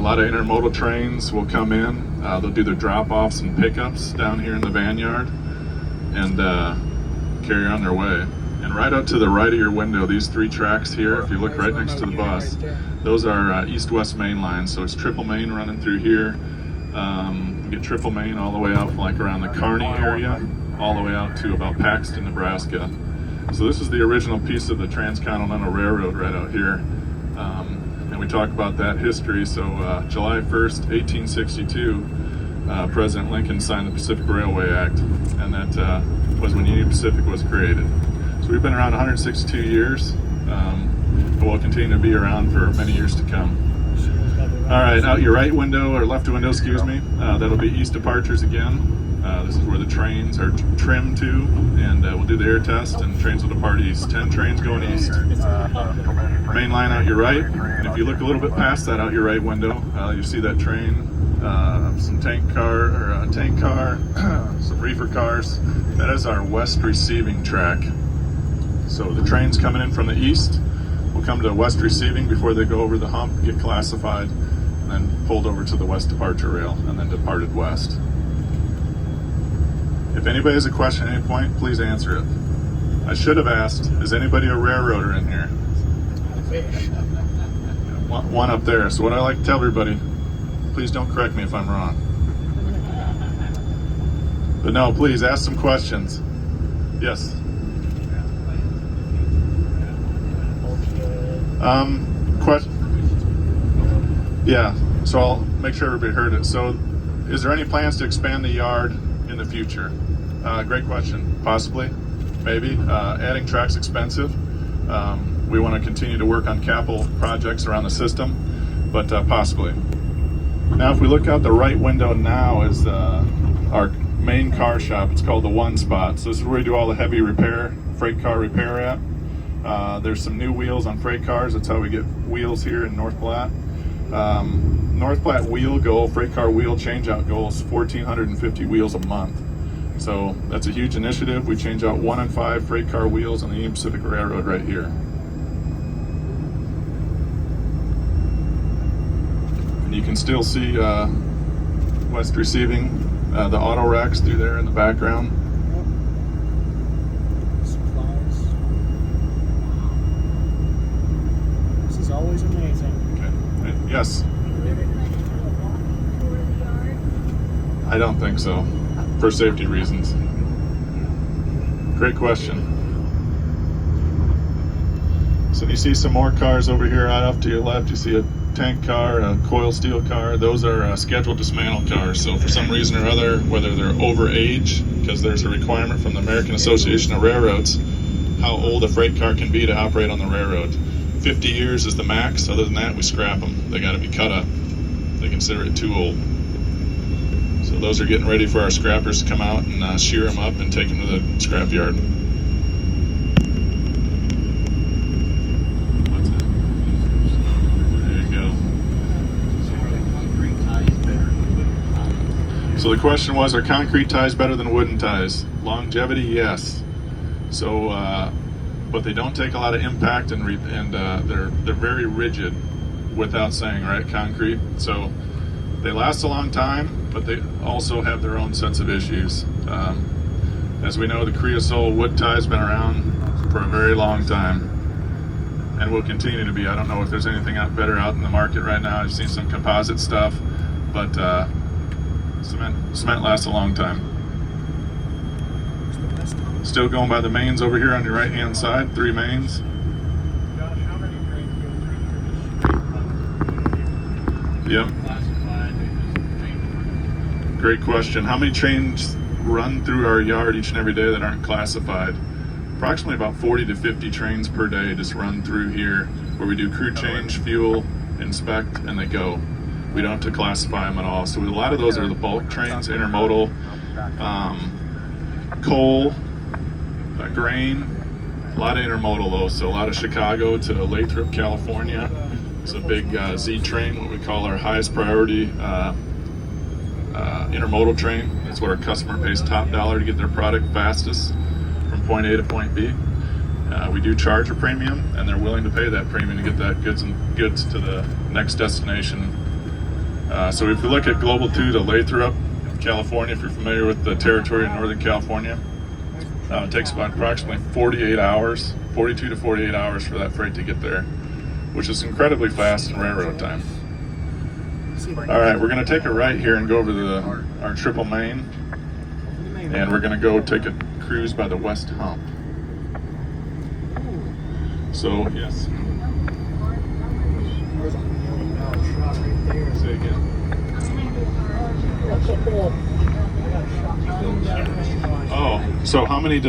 lot of intermodal trains will come in. They'll do their drop-offs and pickups down here in the van yard and carry on their way. And right out to the right of your window, these three tracks here, if you look right next to the bus, those are east-west main lines. So it's triple main running through here. You get triple main all the way up like around the Kearney area, all the way out to about Paxton, Nebraska. So this is the original piece of the Transcontinental Railroad right out here. And we talk about that history. So July 1st, 1862, President Lincoln signed the Pacific Railway Act, and that was when Union Pacific was created. So we've been around 162 years, and we'll continue to be around for many years to come. All right, out your right window, or left window, excuse me, that'll be east departures again. This is where the trains are trimmed to, and we'll do the air test, and trains will depart east. 10 trains going east. Main line out your right, and if you look a little bit past that out your right window, you see that train, some tank car, some reefer cars. That is our west receiving track. So the trains coming in from the east will come to west receiving before they go over the hump, get classified, and then pulled over to the west departure rail, and then departed west. If anybody has a question at any point, please answer it. I should have asked, is anybody a railroader in here? One up there. So what I like to tell everybody, please don't correct me if I'm wrong. But no, please ask some questions. Yes? Question? Yeah, so I'll make sure everybody heard it. So is there any plans to expand the yard in the future? Great question. Possibly, maybe. Adding track's expensive. We want to continue to work on capital projects around the system, but possibly. Now, if we look out the right window now is our main car shop. It's called the One Spot. So this is where we do all the heavy repair, freight car repair at. There's some new wheels on freight cars. That's how we get wheels here in North Platte. North Platte wheel goal, freight car wheel change-out goal is 1,450 wheels a month. So that's a huge initiative. We change out 1 in 5 freight car wheels on the Union Pacific Railroad right here. And you can still see west receiving, the auto racks through there in the background. Supplies. This is always amazing. Okay. Yes? I don't think so, for safety reasons. Great question. So you see some more cars over here right off to your left. You see a tank car, a coil steel car. Those are scheduled dismantle cars. So for some reason or other, whether they're over age, because there's a requirement from the American Association of Railroads, how old a freight car can be to operate on the railroad. 50 years is the max. Other than that, we scrap them. They got to be cut up. They consider it too old. So those are getting ready for our scrappers to come out and shear them up and take them to the scrap yard. There you go. So the question was, are concrete ties better than wooden ties? Longevity, yes. So, but they don't take a lot of impact, and they're very rigid, without saying, right? Concrete. So they last a long time, but they also have their own sets of issues. As we know, the creosote wood tie has been around for a very long time, and will continue to be. I don't know if there's anything better out in the market right now. I've seen some composite stuff, but cement lasts a long time. Still going by the mains over here on your right hand side, 3 mains. Yep. Great question. How many trains run through our yard each and every day that aren't classified? Approximately about 40 to 50 trains per day just run through here, where we do crew change, fuel, inspect, and they go. We don't have to classify them at all. So a lot of those are the bulk trains, intermodal, coal, grain, a lot of intermodal though. So a lot of Chicago to Lathrop, California. It's a big Z train, what we call our highest priority intermodal train. That's what our customer pays top dollar to get their product fastest from point A to point B. We do charge a premium, and they're willing to pay that premium to get that goods to the next destination So if you look at Global 2 to Lathrop, California, if you're familiar with the territory in Northern California, it takes about approximately 48 hours, 42 to 48 hours for that freight to get there, which is incredibly fast in railroad time. All right, we're going to take a right here and go over to our triple main, and we're going to go take a cruise by the West Hump. So, yes. Say again. Oh, so how many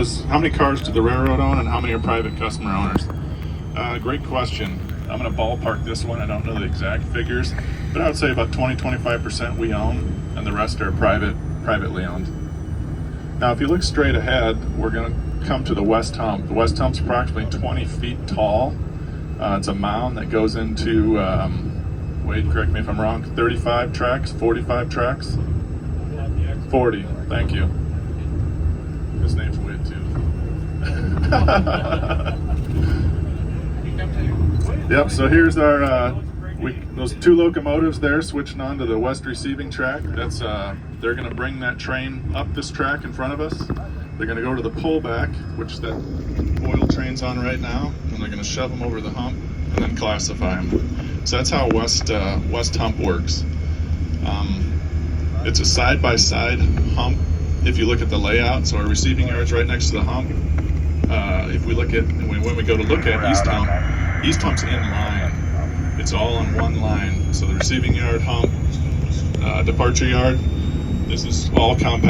cars do the railroad own, and how many are private customer owners? Great question. I'm going to ballpark this one. I don't know the exact figures, but I would say about 20-25% we own, and the rest are privately owned. Now, if you look straight ahead, we're going to come to the West Hump. The West Hump's approximately 20 feet tall. It's a mound that goes into, Wade, correct me if I'm wrong, 35 tracks, 45 tracks? 40, thank you. His name's Wade, too. Yep, so here's our, those two locomotives there switching on to the west receiving track. That's they're going to bring that train up this track in front of us. They're going to go to the pullback, which that oil train's on right now, and they're going to shove them over the hump and then classify them. So that's how West Hump works. It's a side-by-side hump if you look at the layout. So our receiving yard's right next to the hump. If we look at, when we go to look at East Hump's in line. It's all on one line. So the receiving yard, hump, departure yard, this is all compact.